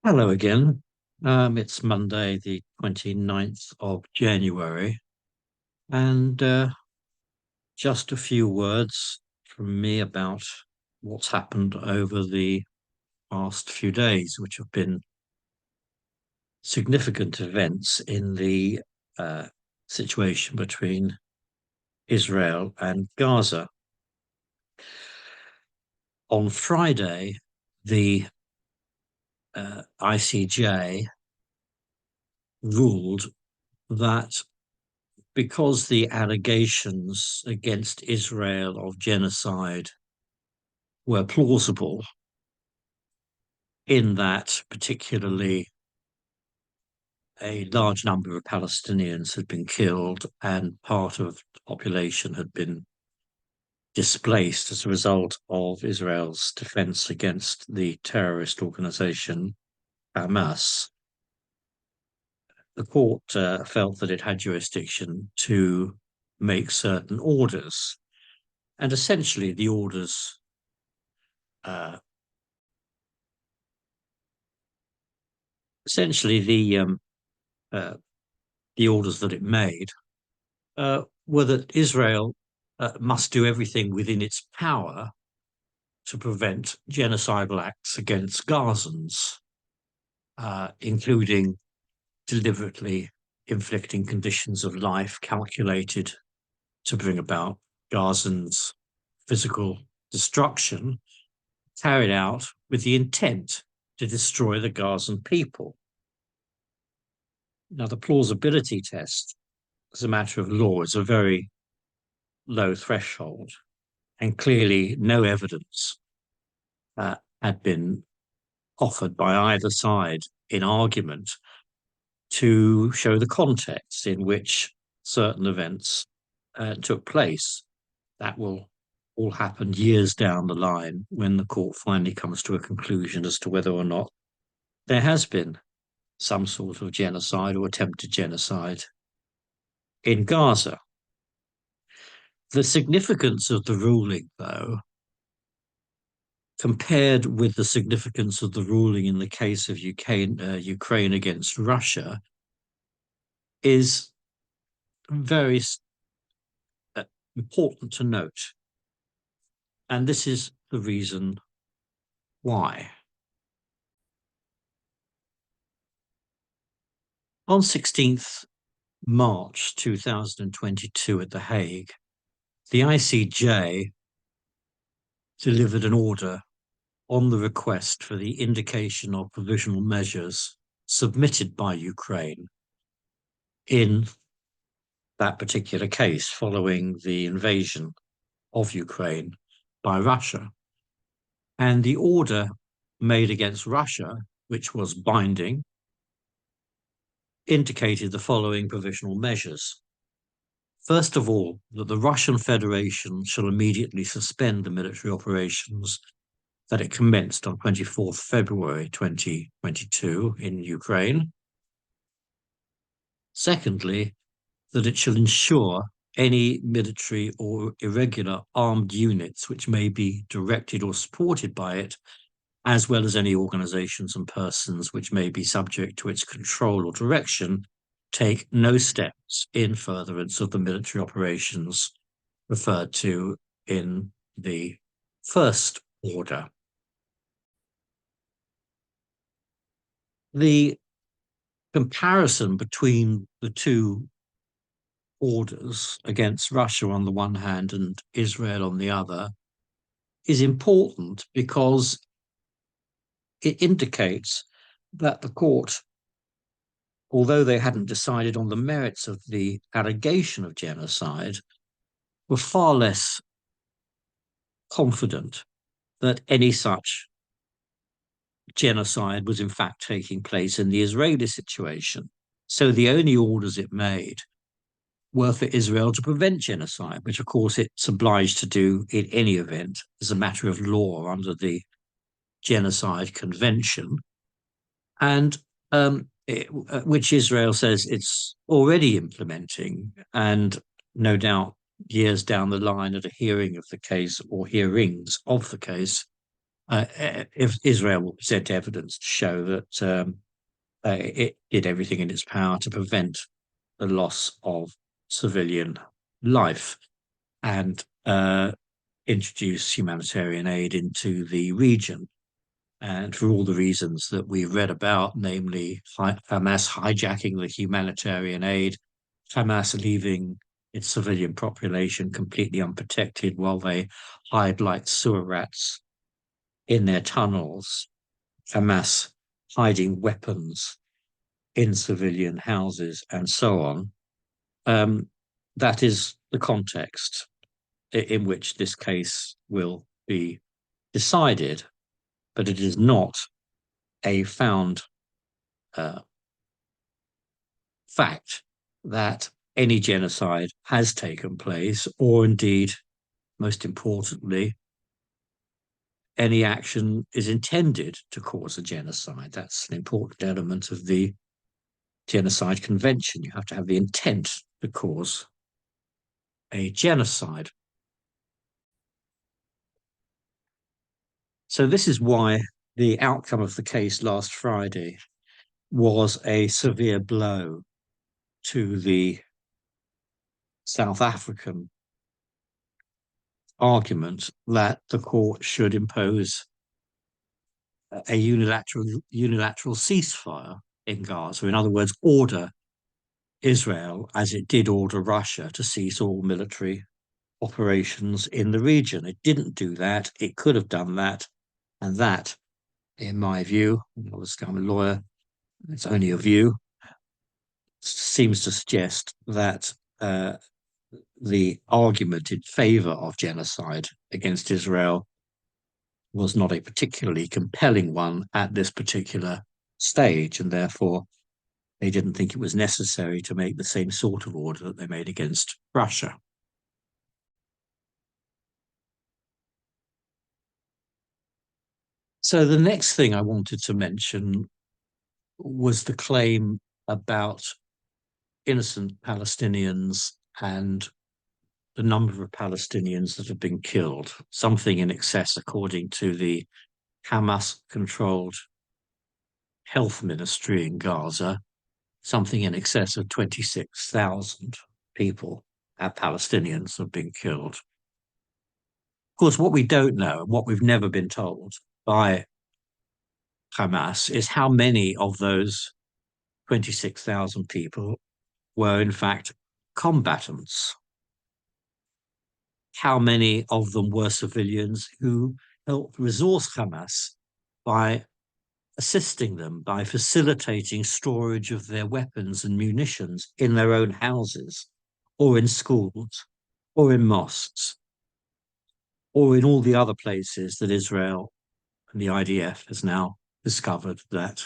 Hello again. It's Monday, the 29th of January, and just a few words from me about what's happened over the past few days, which have been significant events in the uh, situation between Israel and Gaza. On Friday, the ICJ ruled that because the allegations against Israel of genocide were plausible, in that particularly a large number of Palestinians had been killed and part of the population had been displaced as a result of Israel's defense against the terrorist organization Hamas. The court felt that it had jurisdiction to make certain orders, and essentially the orders uh, essentially uh, the orders that it made were that Israel must do everything within its power to prevent genocidal acts against Gazans, including deliberately inflicting conditions of life calculated to bring about Gazans' physical destruction, carried out with the intent to destroy the Gazan people. Now, the plausibility test, as a matter of law, is a very low threshold, and clearly no evidence had been offered by either side in argument to show the context in which certain events took place. That will all happen years down the line when the court finally comes to a conclusion as to whether or not there has been some sort of genocide or attempted genocide in Gaza. The significance of the ruling, though, compared with the significance of the ruling in the case of Ukraine against Russia, is very uh, important to note. And this is the reason why. On 16th March 2022 at The Hague, the ICJ delivered an order on the request for the indication of provisional measures submitted by Ukraine in that particular case following the invasion of Ukraine by Russia. And the order made against Russia, which was binding, indicated the following provisional measures. First of all, that the Russian Federation shall immediately suspend the military operations that it commenced on 24th February 2022 in Ukraine. Secondly, that it shall ensure any military or irregular armed units which may be directed or supported by it, as well as any organizations and persons which may be subject to its control or direction, take no steps in furtherance of the military operations referred to in the first order. The comparison between the two orders against Russia on the one hand and Israel on the other is important because it indicates that the court, although they hadn't decided on the merits of the allegation of genocide, were far less confident that any such genocide was in fact taking place in the Israeli situation. So the only orders it made were for Israel to prevent genocide, which of course it's obliged to do in any event as a matter of law under the Genocide Convention, and which Israel says it's already implementing, and no doubt years down the line at a hearing of the case or hearings of the case, if Israel will present evidence to show that it did everything in its power to prevent the loss of civilian life and introduce humanitarian aid into the region. And for all the reasons that we've read about, namely Hamas hijacking the humanitarian aid, Hamas leaving its civilian population completely unprotected while they hide like sewer rats in their tunnels, Hamas hiding weapons in civilian houses, and so on. That is the context in which this case will be decided, but it is not a found uh, fact that any genocide has taken place, or indeed, most importantly, any action is intended to cause a genocide. That's an important element of the Genocide Convention. You have to have the intent to cause a genocide. So this is why the outcome of the case last Friday was a severe blow to the South African argument that the court should impose a unilateral ceasefire in Gaza. In other words, order Israel, as it did order Russia, to cease all military operations in the region. It didn't do that. It could have done that. And that, in my view, obviously I'm a lawyer, it's only a view, seems to suggest that the argument in favor of genocide against Israel was not a particularly compelling one at this particular stage, and therefore they didn't think it was necessary to make the same sort of order that they made against Russia. So the next thing I wanted to mention was the claim about innocent Palestinians and the number of Palestinians that have been killed, something in excess, according to the Hamas-controlled health ministry in Gaza, something in excess of 26,000 people, Palestinians, have been killed. Of course, what we don't know, and what we've never been told by Hamas, is how many of those 26,000 people were in fact combatants. How many of them were civilians who helped resource Hamas by assisting them, by facilitating storage of their weapons and munitions in their own houses, or in schools, or in mosques, or in all the other places that Israel and the IDF has now discovered that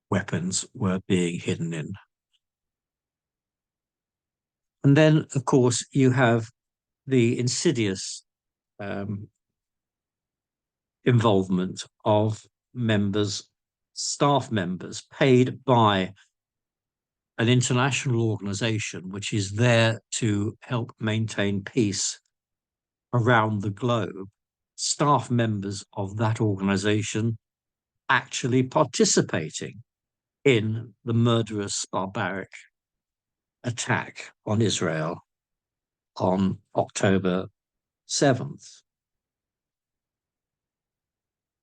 weapons were being hidden in. And then, of course, you have the insidious involvement of members, staff members paid by an international organization which is there to help maintain peace around the globe. Staff members of that organization actually participating in the murderous, barbaric attack on Israel on October 7th.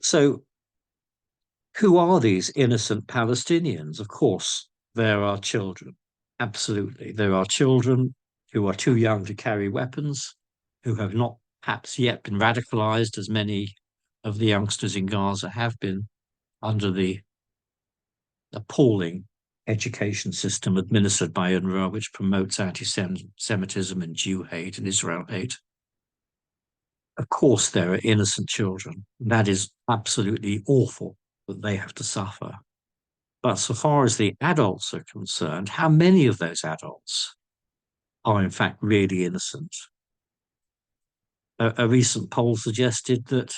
So, who are these innocent Palestinians? Of course, there are children. Absolutely. There are children who are too young to carry weapons, who have not perhaps yet been radicalized, as many of the youngsters in Gaza have been, under the appalling education system administered by UNRWA, which promotes anti-Semitism and Jew hate and Israel hate. Of course, there are innocent children. That is absolutely awful that they have to suffer. But so far as the adults are concerned, how many of those adults are in fact really innocent? A recent poll suggested that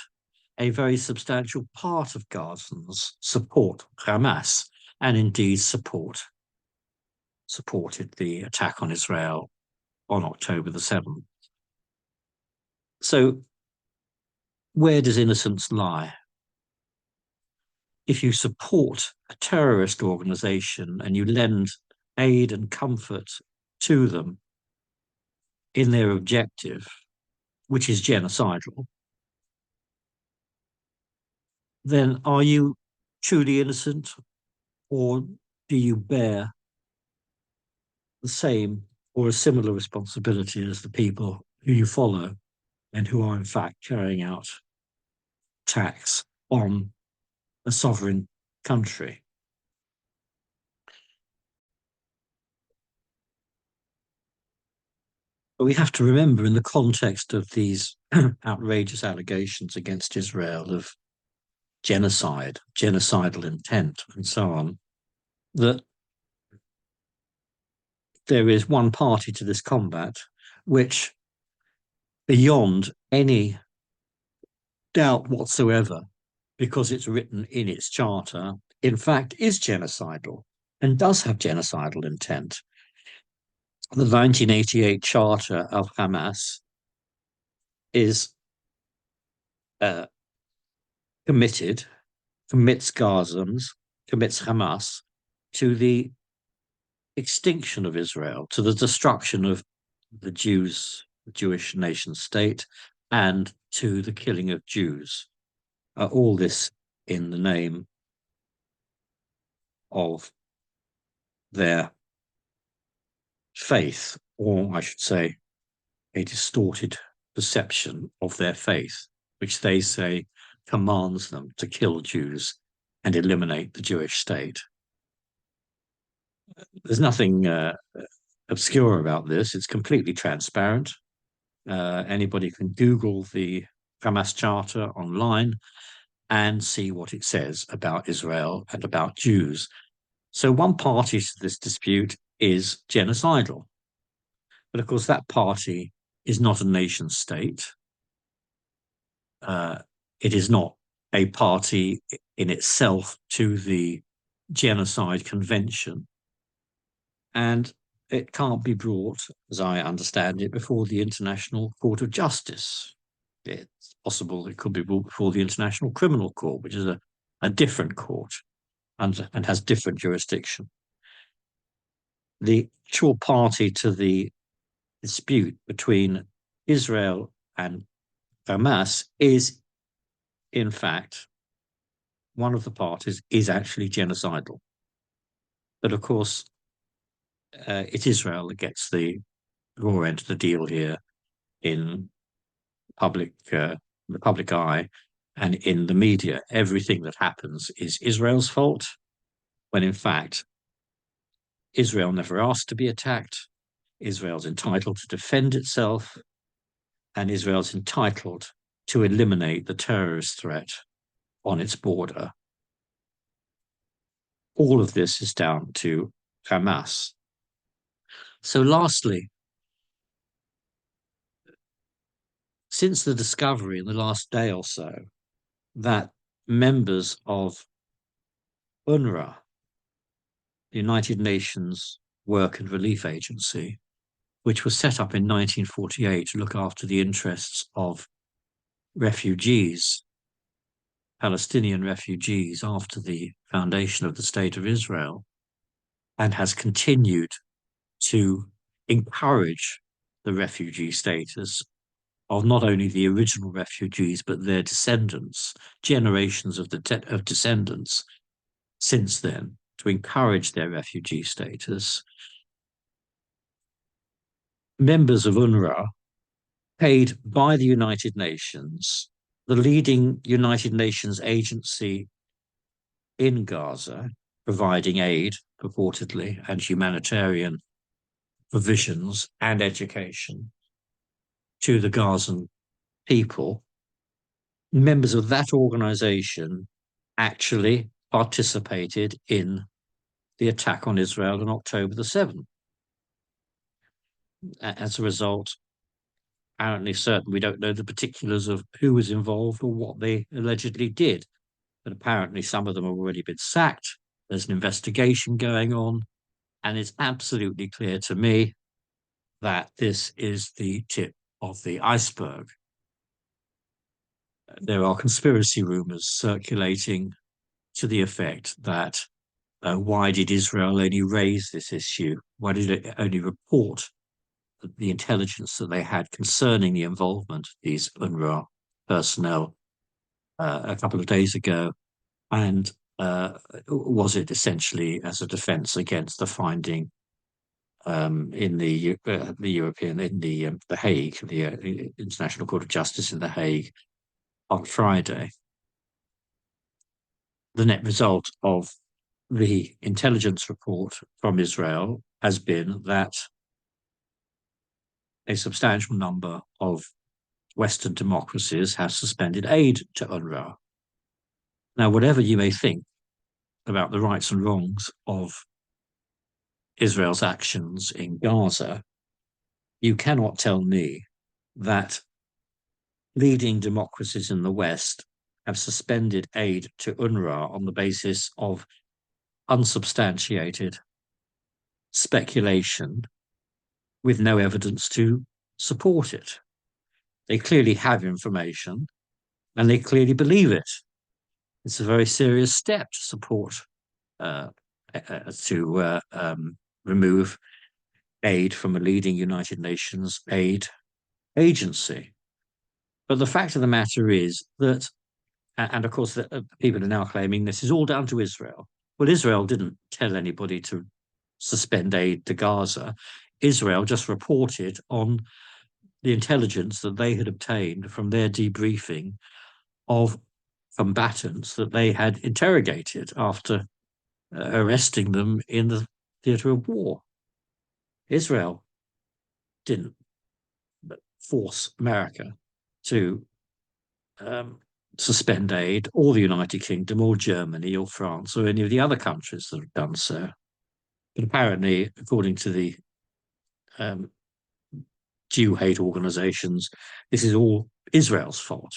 a very substantial part of Gazans support Hamas and indeed supported the attack on Israel on October the 7th. So where does innocence lie? if you support a terrorist organization and you lend aid and comfort to them in their objective, which is genocidal, then are you truly innocent, or do you bear the same or a similar responsibility as the people who you follow and who are in fact carrying out attacks on a sovereign country? But we have to remember, in the context of these outrageous allegations against Israel of genocide, genocidal intent, and so on, that there is one party to this combat which, beyond any doubt whatsoever, because it's written in its charter, in fact is genocidal and does have genocidal intent. The 1988 charter of Hamas is uh, committed, commits Gazans, commits Hamas to the extinction of Israel, to the destruction of the Jews, the Jewish nation state, and to the killing of Jews. All this in the name of their faith, or I should say, a distorted perception of their faith, which they say commands them to kill Jews and eliminate the Jewish state. There's nothing obscure about this. It's completely transparent. Anybody can Google the Hamas Charter online and see what it says about Israel and about Jews. So one party to this dispute is genocidal. But of course, that party is not a nation state. It is not a party in itself to the Genocide Convention. And it can't be brought, as I understand it, before the International Court of Justice. It's possible it could be brought before the International Criminal Court, which is a different court and has different jurisdiction. The actual party to the dispute between Israel and Hamas is, in fact, one of the parties is actually genocidal. But of course, it's Israel that gets the raw end of the deal here in the public eye and in the media. Everything that happens is Israel's fault, when in fact, Israel never asked to be attacked. Israel's entitled to defend itself, and Israel's entitled to eliminate the terrorist threat on its border. All of this is down to Hamas. So lastly, since the discovery in the last day or so that members of UNRWA, the United Nations Work and Relief Agency, which was set up in 1948 to look after the interests of refugees, Palestinian refugees, after the foundation of the State of Israel, and has continued to encourage the refugee status of not only the original refugees, but their descendants, generations of descendants since then, to encourage their refugee status. Members of UNRWA, paid by the United Nations, the leading United Nations agency in Gaza, providing aid, purportedly, and humanitarian provisions and education to the Gazan people, members of that organization actually participated in the attack on Israel on October the 7th. As a result, apparently certain, we don't know the particulars of who was involved or what they allegedly did, but apparently some of them have already been sacked. There's an investigation going on, and it's absolutely clear to me that this is the tip of the iceberg. There are conspiracy rumors circulating to the effect that why did Israel only raise this issue? Why did it only report the intelligence that they had concerning the involvement of these UNRWA personnel a couple of days ago? And was it essentially as a defense against the finding in the European, in the Hague, the International Court of Justice in the Hague on Friday? The net result of the intelligence report from Israel has been that a substantial number of Western democracies have suspended aid to UNRWA. Now, whatever you may think about the rights and wrongs of Israel's actions in Gaza, you cannot tell me that leading democracies in the West have suspended aid to UNRWA on the basis of unsubstantiated speculation with no evidence to support it. They clearly have information and they clearly believe it. It's a very serious step to support, remove aid from a leading United Nations aid agency. But the fact of the matter is that, and of course, people are now claiming this is all down to Israel. Well, Israel didn't tell anybody to suspend aid to Gaza. Israel just reported on the intelligence that they had obtained from their debriefing of combatants that they had interrogated after arresting them in the theatre of war. Israel didn't force America to suspend aid, or the United Kingdom, or Germany, or France, or any of the other countries that have done so. But apparently, according to the Jew hate organizations, this is all Israel's fault.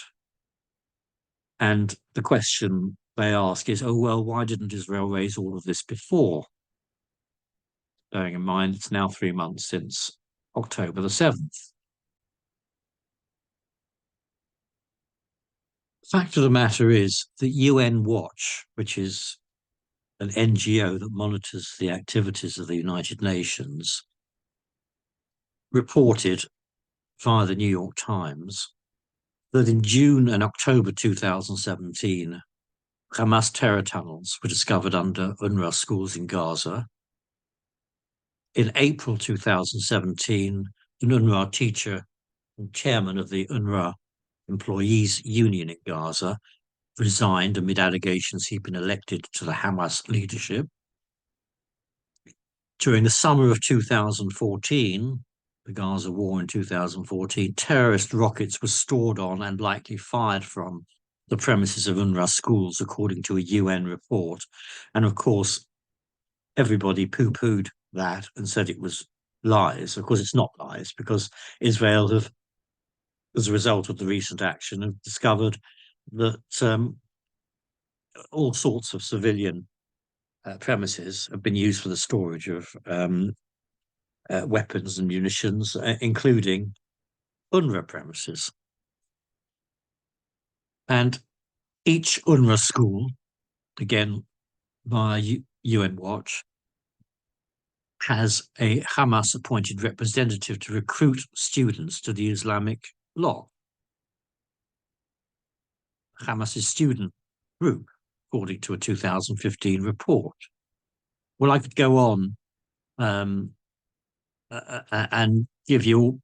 And the question they ask is, oh, well, why didn't Israel raise all of this before? Bearing in mind, it's now 3 months since October the 7th. The fact of the matter is that UN Watch, which is an NGO that monitors the activities of the United Nations, reported via the New York Times that in June and October 2017, Hamas terror tunnels were discovered under UNRWA schools in Gaza. In April 2017, an UNRWA teacher and chairman of the UNRWA Employees Union in Gaza resigned amid allegations he'd been elected to the Hamas leadership. During the summer of 2014, the Gaza war in 2014, terrorist rockets were stored on and likely fired from the premises of UNRWA schools, according to a UN report. And of course, everybody poo-pooed that and said it was lies. Of course, it's not lies, because Israel have, as a result of the recent action, have discovered that all sorts of civilian premises have been used for the storage of weapons and munitions, including UNRWA premises. And each UNRWA school, again via UN Watch, has a Hamas-appointed representative to recruit students to the Islamic law. Hamas's student group, according to a 2015 report. Well, I could go on and give you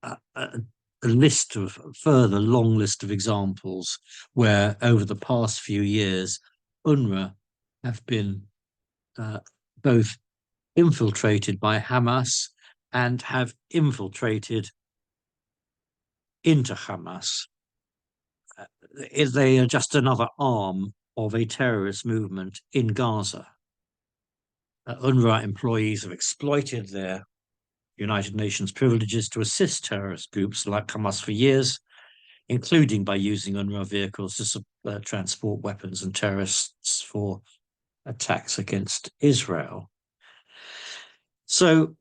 a list of further long list of examples where over the past few years UNRWA have been both infiltrated by Hamas and have infiltrated into Hamas. They are just another arm of a terrorist movement in Gaza. UNRWA employees have exploited their United Nations privileges to assist terrorist groups like Hamas for years, including by using UNRWA vehicles to transport weapons and terrorists for attacks against Israel. So,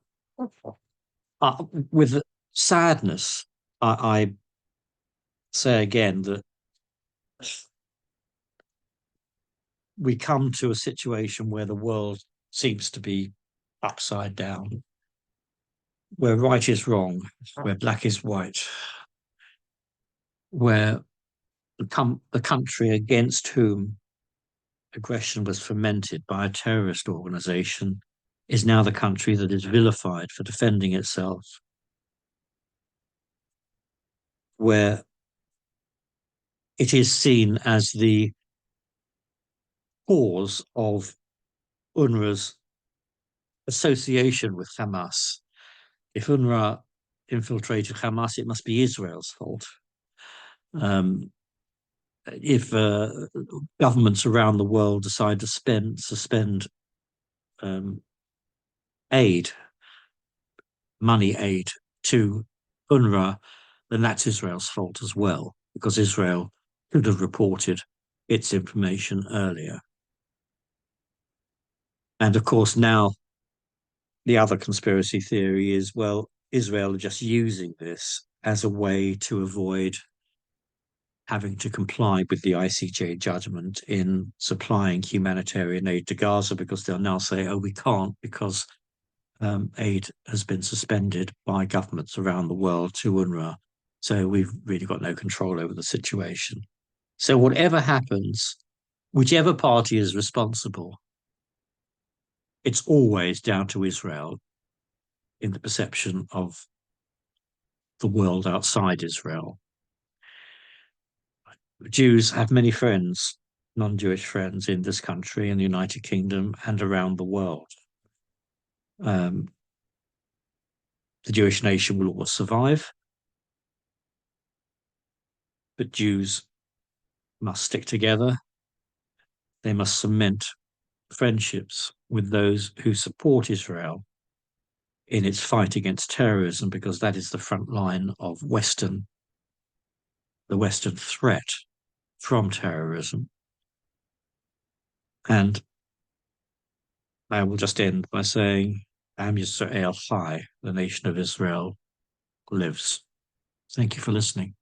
with sadness, I say again that we come to a situation where the world seems to be upside down, where right is wrong, where black is white, where the country against whom aggression was fomented by a terrorist organization is now the country that is vilified for defending itself, where it is seen as the cause of UNRWA's association with Hamas. If UNRWA infiltrated Hamas, it must be Israel's fault. Um, if governments around the world decide to suspend um, aid, money aid to UNRWA, then that's Israel's fault as well, because Israel should have reported its information earlier. And of course, now the other conspiracy theory is, well, Israel are just using this as a way to avoid having to comply with the ICJ judgment in supplying humanitarian aid to Gaza, because they'll now say, oh, we can't because aid has been suspended by governments around the world to UNRWA. So we've really got no control over the situation. So whatever happens, whichever party is responsible, it's always down to Israel in the perception of the world outside Israel. Jews have many friends, non-Jewish friends in this country, in the United Kingdom, and around the world. Um, the Jewish nation will always survive, but Jews must stick together. They must cement friendships with those who support Israel in its fight against terrorism, because that is the front line of the Western threat from terrorism. And I will just end by saying, Am Yisrael Chai, the nation of Israel lives. Thank you for listening.